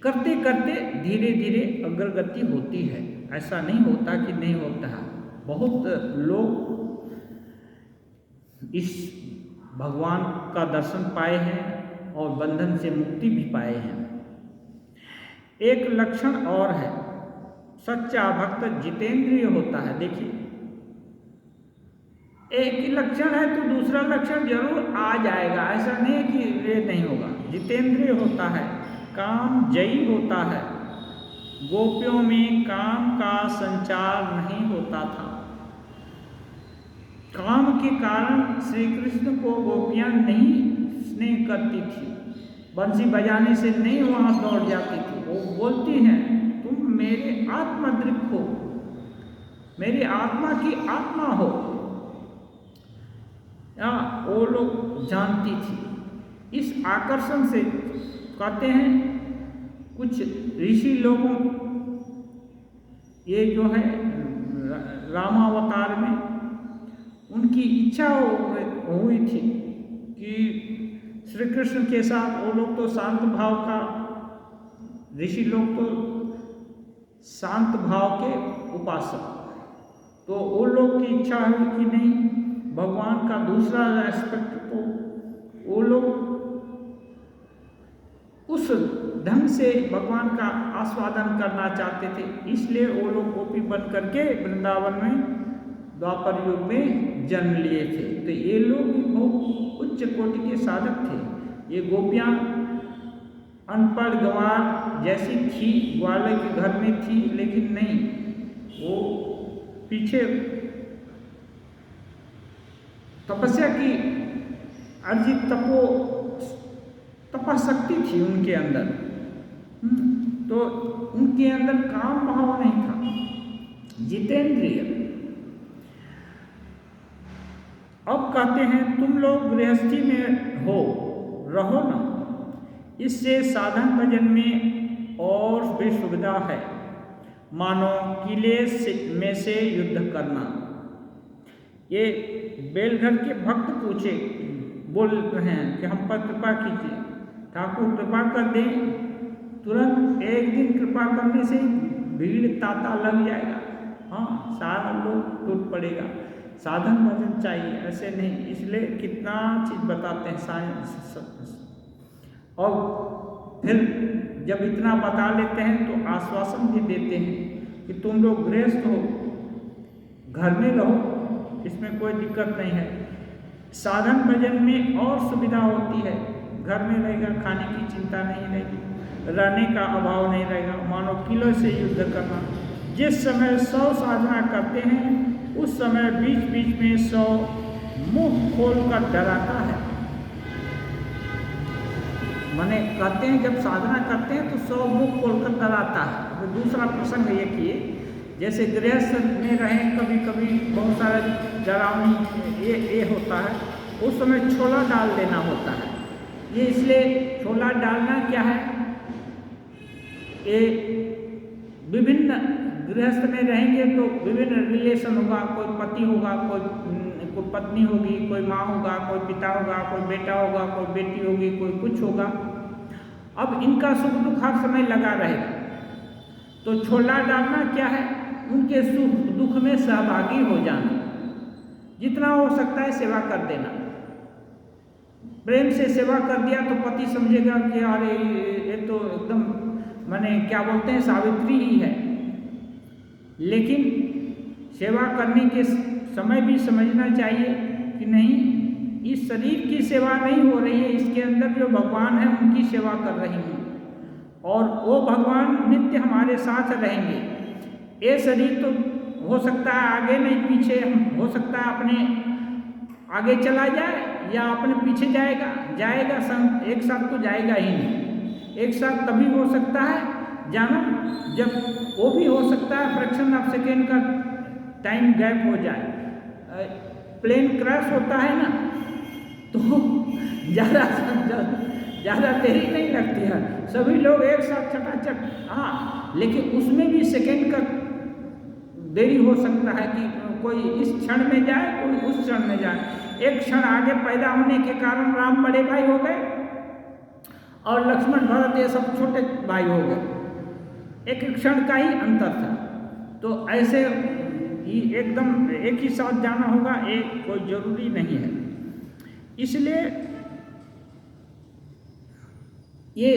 करते करते धीरे धीरे अग्रगति होती है। ऐसा नहीं होता कि नहीं होता है। बहुत लोग इस भगवान का दर्शन पाए हैं और बंधन से मुक्ति भी पाए हैं। एक लक्षण और है, सच्चा भक्त जितेंद्रिय होता है। देखिए, एक ही लक्षण है तो दूसरा लक्षण जरूर आ जाएगा, ऐसा नहीं है कि ये नहीं होगा। जितेंद्रिय होता है, काम जयी होता है। गोपियों में काम का संचार नहीं होता था। काम के कारण श्री कृष्ण को गोपियां नहीं स्नेह करती थी, बंसी बजाने से नहीं वहां दौड़ जाती थी। वो बोलती हैं तुम मेरे आत्मदृक हो, मेरी आत्मा की आत्मा हो, या वो लोग जानती थी। इस आकर्षण से कहते हैं कुछ ऋषि लोगों, ये जो है रामावतार में उनकी इच्छा हुई थी कि श्री कृष्ण के साथ, वो लोग तो शांत भाव का, ऋषि लोग तो शांत भाव के उपासक, तो वो लोग की इच्छा हुई कि नहीं, भगवान का दूसरा एस्पेक्ट को वो लोग उस ढंग से भगवान का आस्वादन करना चाहते थे। इसलिए वो लोग गोपी बन करके वृंदावन में द्वापर युग में जन्म लिए थे। तो ये लोग भी बहुत उच्च कोटि के साधक थे। ये गोपियाँ अनपढ़ गंवार जैसी थी, ग्वाले के घर में थी, लेकिन नहीं, वो पीछे तपस्या की अर्जित तपशक्ति थी उनके अंदर, तो उनके अंदर काम भाव नहीं था, जितेंद्रिय। अब कहते हैं तुम लोग गृहस्थी में हो, रहो ना, इससे साधन भजन में और भी सुविधा है। मानो किले में से युद्ध करना। ये बेलघर के भक्त पूछे, बोल रहे हैं कि हम पर कृपा कीजिए, ठाकुर कृपा कर दें। तुरंत एक दिन कृपा करने से भीड़ तांता लग जाएगा, हाँ, सारा लोग टूट पड़ेगा। साधन भजन चाहिए, ऐसे नहीं। इसलिए कितना चीज़ बताते हैं साइंस, और फिर जब इतना बता लेते हैं तो आश्वासन भी देते हैं कि तुम लोग गृहस्थ हो, घर में रहो, इसमें कोई दिक्कत नहीं है। साधन भजन में और सुविधा होती है, घर में रहेगा, खाने की चिंता नहीं रहेगी, रहने का अभाव नहीं रहेगा। मानो किलों से युद्ध करना। जिस समय 100 साधना करते हैं उस समय बीच बीच में 100 मुंह खोल कर डराता है। माने कहते हैं जब साधना करते हैं तो 100 मुंह खोल कर डराता है। तो दूसरा प्रसंग ये किए, जैसे गृहस्थ में रहें, कभी कभी बहुत सारा डरावनी ये होता है, उस समय छोला डाल देना होता है। ये इसलिए छोला डालना क्या है, ये विभिन्न गृहस्थ में रहेंगे तो विभिन्न रिलेशन होगा, कोई पति होगा, कोई पत्नी होगी, कोई माँ होगा, कोई पिता होगा, कोई बेटा होगा, कोई बेटी होगी, कोई कुछ होगा। अब इनका सुख दुख हर समय लगा रहेगा, तो छोला डालना क्या है, उनके सुख दुख में सहभागी हो जाना, जितना हो सकता है सेवा कर देना। प्रेम से सेवा कर दिया तो पति समझेगा कि अरे ये तो एकदम माने क्या बोलते हैं, सावित्री ही है। लेकिन सेवा करने के समय भी समझना चाहिए कि नहीं, इस शरीर की सेवा नहीं हो रही है, इसके अंदर जो भगवान है उनकी सेवा कर रही हूँ, और वो भगवान नित्य हमारे साथ रहेंगे। ये शरीर तो हो सकता है आगे नहीं पीछे, हो सकता है अपने आगे चला जाए या अपने पीछे जाएगा संग, एक साथ तो जाएगा ही नहीं। एक साथ तभी हो सकता है जाना जब वो भी हो सकता है फ्रैक्शन ऑफ सेकेंड का टाइम गैप हो जाए। प्लेन क्रैश होता है ना, तो ज़्यादा देरी नहीं लगती है, सभी लोग एक साथ चटाचट, हाँ, लेकिन उसमें भी सेकेंड का देरी हो सकता है कि कोई इस क्षण में जाए, कोई उस क्षण में जाए। एक क्षण आगे पैदा होने के कारण राम बड़े भाई हो गए और लक्ष्मण भरत ये सब छोटे भाई हो गए, एक क्षण का ही अंतर था। तो ऐसे ही एकदम एक ही साथ जाना होगा, एक कोई जरूरी नहीं है। इसलिए ये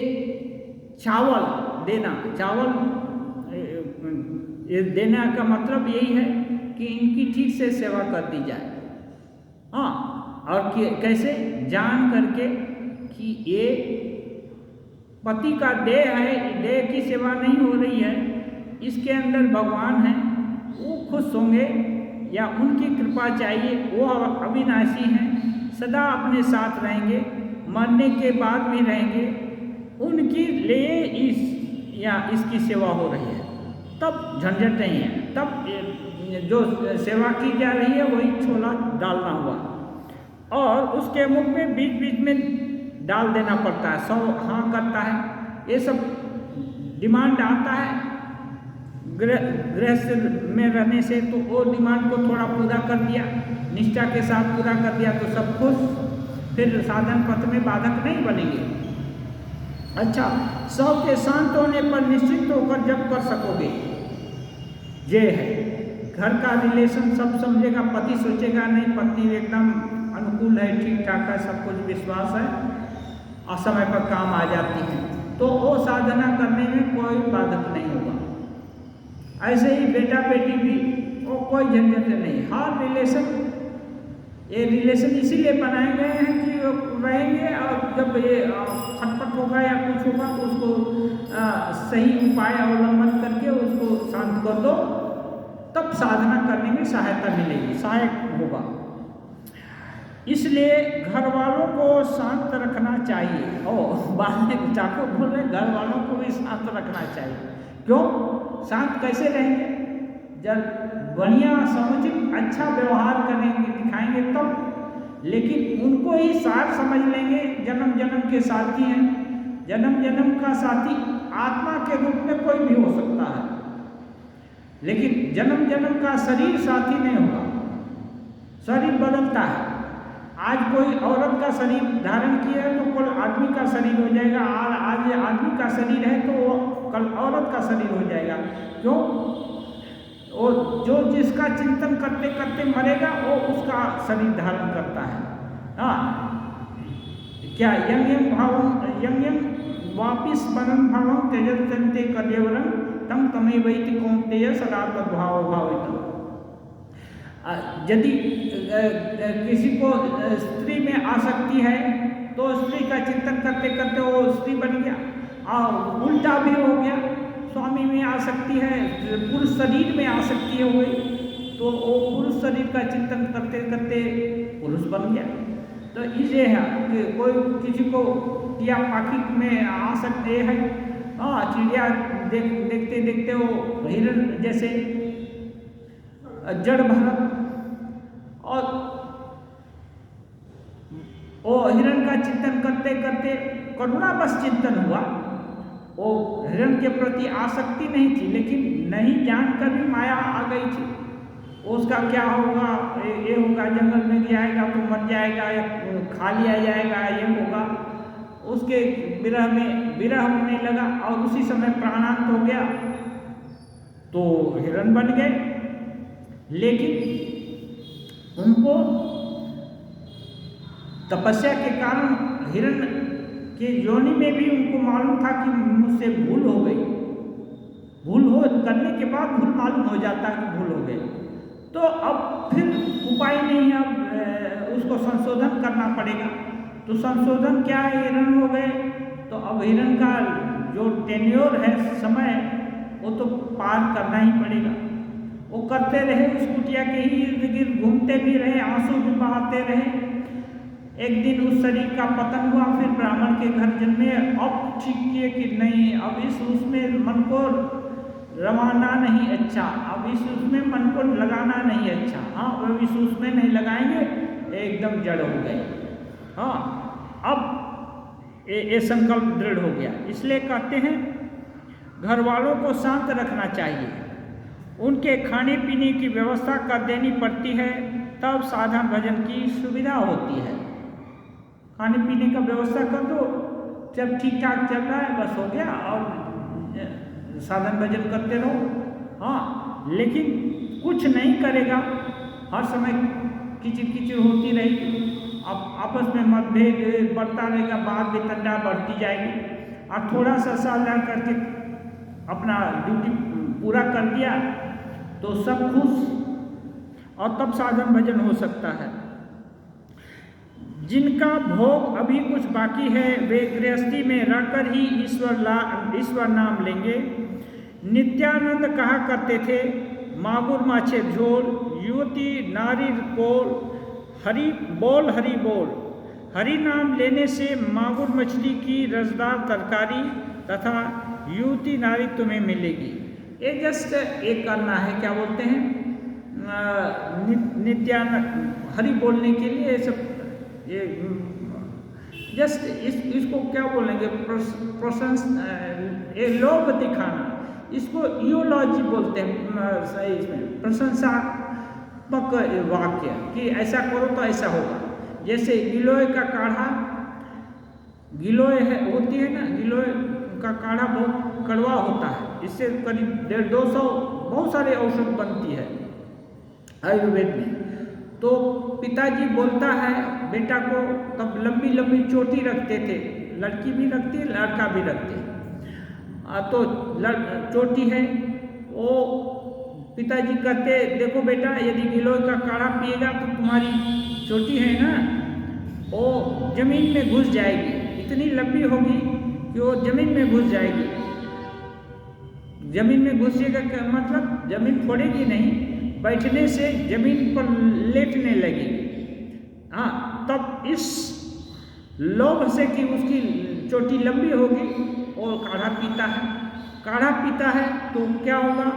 चावल देना, ये देना का मतलब यही है कि इनकी ठीक से सेवा कर दी जाए। और कैसे जान करके कि ये पति का देह है, देह की सेवा नहीं हो रही है, इसके अंदर भगवान है, वो खुश होंगे या उनकी कृपा चाहिए, वो अविनाशी हैं, सदा अपने साथ रहेंगे, मरने के बाद भी रहेंगे, उनकी लिए इसकी सेवा हो रही है, तब झंझट नहीं है। तब जो सेवा की जा रही है वही छोला डालना हुआ, और उसके मुख में बीच बीच में डाल देना पड़ता है, 100 हाँ करता है, ये सब डिमांड आता है गृहस्थ में रहने से, तो वो डिमांड को थोड़ा पूरा कर दिया, निष्ठा के साथ पूरा कर दिया तो सब खुश, फिर साधन पथ में बाधक नहीं बनेंगे। अच्छा, सब के शांत होने पर निश्चित होकर जब कर सकोगे, ये है घर का रिलेशन सब समझेगा, पति सोचेगा नहीं पत्नी एकदम अनुकूल है, ठीक ठाक है, सब कुछ विश्वास है और समय पर काम आ जाती है, तो वो साधना करने में कोई बाधक नहीं होगा। ऐसे ही बेटा बेटी भी वो कोई झंझट नहीं। हर रिलेशन, ये रिलेशन इसीलिए बनाए गए हैं कि रहेंगे, और जब ये खटपट होगा या कुछ होगा तो उसको सही उपाय अवलंबन करके उसको शांत कर दो, तब साधना करने में सहायता मिलेगी, सहायक होगा। इसलिए घर वालों को शांत रखना चाहिए, और बाद में ठाकुर बोल रहे घर वालों को भी शांत रखना चाहिए। क्यों शांत कैसे रहेंगे? जब बढ़िया समुचित अच्छा व्यवहार करेंगे, दिखाएंगे तब, लेकिन उनको ही साथ समझ लेंगे, जन्म जन्म के साथी हैं, जन्म जन्म का साथी आत्मा के रूप में कोई भी हो सकता है, लेकिन जन्म जन्म का शरीर साथी नहीं होगा, शरीर बदलता है। आज कोई औरत का शरीर धारण किया है तो कल आदमी का शरीर हो जाएगा, और आज आदमी का शरीर है तो वो कल औरत का शरीर हो जाएगा। क्यों? वो जो जिसका चिंतन करते करते मरेगा वो उसका शरीर धारण करता है। हाँ, क्या यंग वापिस बनन भावं त्यजत्यन्ते कलेवरं तम तमेवैति कौन्तेय सदा तद्भाव भावितम्। यदि किसी को स्त्री में आसक्ति है तो स्त्री का चिंतन करते करते वो स्त्री बन गया, और उल्टा भी हो गया, स्वामी में आसक्ति है, पुरुष शरीर में आसक्ति हो गई तो वो पुरुष शरीर का चिंतन करते करते पुरुष बन गया। तो इसे है कि कोई किसी को टिया पाखी में आसक्ति है, चिड़िया देखते देखते वो हिरण जैसे जड़ भरत, और वो हिरण का चिंतन करते करते करुणा बस चिंतन हुआ, वो हिरण के प्रति आसक्ति नहीं थी, लेकिन नहीं जानकर भी माया आ गई थी। उसका क्या होगा, ये होगा, जंगल में जाएगा तो मर जाएगा या खा लिया जाएगा, ये होगा, उसके विरह होने लगा और उसी समय प्राणांत हो गया तो हिरण बन गए। लेकिन उनको तपस्या के कारण हिरण के योनि में भी उनको मालूम था कि मुझसे भूल हो गई, भूल हो करने के बाद भूल मालूम हो जाता है कि भूल हो गई, तो अब फिर उपाय नहीं है, अब उसको संशोधन करना पड़ेगा। तो संशोधन क्या है, हिरण हो गए तो अब हिरण का जो टेन्योर है समय वो तो पार करना ही पड़ेगा। वो करते रहे, उस कुटिया के ही इर्द गिर्द घूमते भी रहे, आंसू भी बहाते रहे। एक दिन उस शरीर का पतन हुआ, फिर ब्राह्मण के घर जन्मे। अब ठीक किए कि नहीं, अब इस उसमें मन को रवाना नहीं अच्छा, अब इस उसमें मन को लगाना नहीं अच्छा। हाँ, वो इस उसमें नहीं लगाएंगे, एकदम जड़ हो गए। हाँ, अब ये संकल्प दृढ़ हो गया। इसलिए कहते हैं घर वालों को शांत रखना चाहिए, उनके खाने पीने की व्यवस्था कर देनी पड़ती है, तब साधन भजन की सुविधा होती है। खाने पीने का व्यवस्था कर दो, जब ठीक ठाक चल रहा है बस हो गया, और साधन भजन करते रहो। हाँ, लेकिन कुछ नहीं करेगा, हर समय किचिर किचिर होती रहेगी, अब आपस में मतभेद बढ़ता रहेगा, बात वितंडा बढ़ती जाएगी। और थोड़ा सा साधना करके अपना ड्यूटी पूरा कर दिया तो सब खुश, और तब साधन भजन हो सकता है। जिनका भोग अभी कुछ बाकी है वे गृहस्थी में रहकर ही ईश्वर नाम लेंगे। नित्यानंद कहा करते थे, मागुर माछे झोल, युवती नारी कोल, हरि बोल हरि बोल। हरि नाम लेने से मागुर मछली की रसदार तरकारी तथा युवती नारी तुम्हें मिलेगी। ये जस्ट एक करना है, क्या बोलते हैं, नित्यानंद हरि बोलने के लिए ये सब, ये जस्ट इसको क्या बोलेंगे, ये लोभ दिखाना, इसको यूलॉजी बोलते हैं सही, इसमें प्रशंसात्मक वाक्य कि ऐसा करो तो ऐसा होगा। जैसे गिलोय का काढ़ा, गिलोय होती है ना, गिलोय का काढ़ा बहुत कड़वा होता है, इससे करीब 150-200 बहुत सारे औषध बनती है आयुर्वेद में। तो पिताजी बोलता है बेटा को, तब लंबी लंबी चोटी रखते थे, लड़की भी रखती है लड़का भी रखते। तो चोटी है, वो पिताजी कहते देखो बेटा, यदि गिलोय का काढ़ा पिएगा तो तुम्हारी चोटी है ना, वो जमीन में घुस जाएगी, इतनी लंबी होगी कि वो जमीन में घुस जाएगी। जमीन में घुसेगा क्या मतलब, जमीन फोड़ेगी नहीं, बैठने से जमीन पर लेटने लगेगी। हाँ, तब इस लोभ से कि उसकी चोटी लंबी होगी और काढ़ा पीता है। काढ़ा पीता है तो क्या होगा,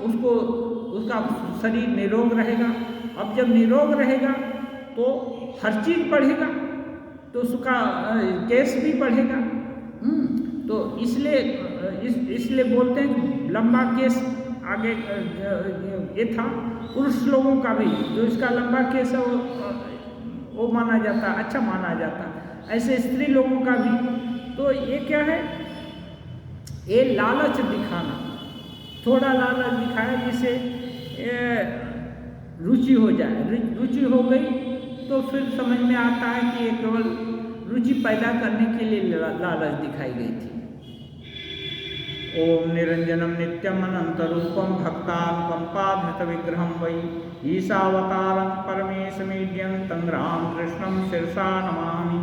उसको उसका शरीर निरोग रहेगा। अब जब निरोग रहेगा तो हर चीज़ बढ़ेगा, तो उसका केस भी बढ़ेगा। तो इसलिए बोलते हैं लंबा केस आगे ये था पुरुष लोगों का भी, जो इसका लंबा केस है वो माना जाता, अच्छा माना जाता, ऐसे स्त्री लोगों का भी। तो ये क्या है, ये लालच दिखाना, थोड़ा लालच दिखाया जिससे रुचि हो जाए। रुचि हो गई तो फिर समझ में आता है कि ये केवल रुचि पैदा करने के लिए लालच दिखाई गई थी। ओम निरंजनम नित्यम अनंत रूपम भक्तानुकंपाभृत विग्रहम वै ईशावतारं परमेशमीड्यं तं रामकृष्णं शिरसा नमामि।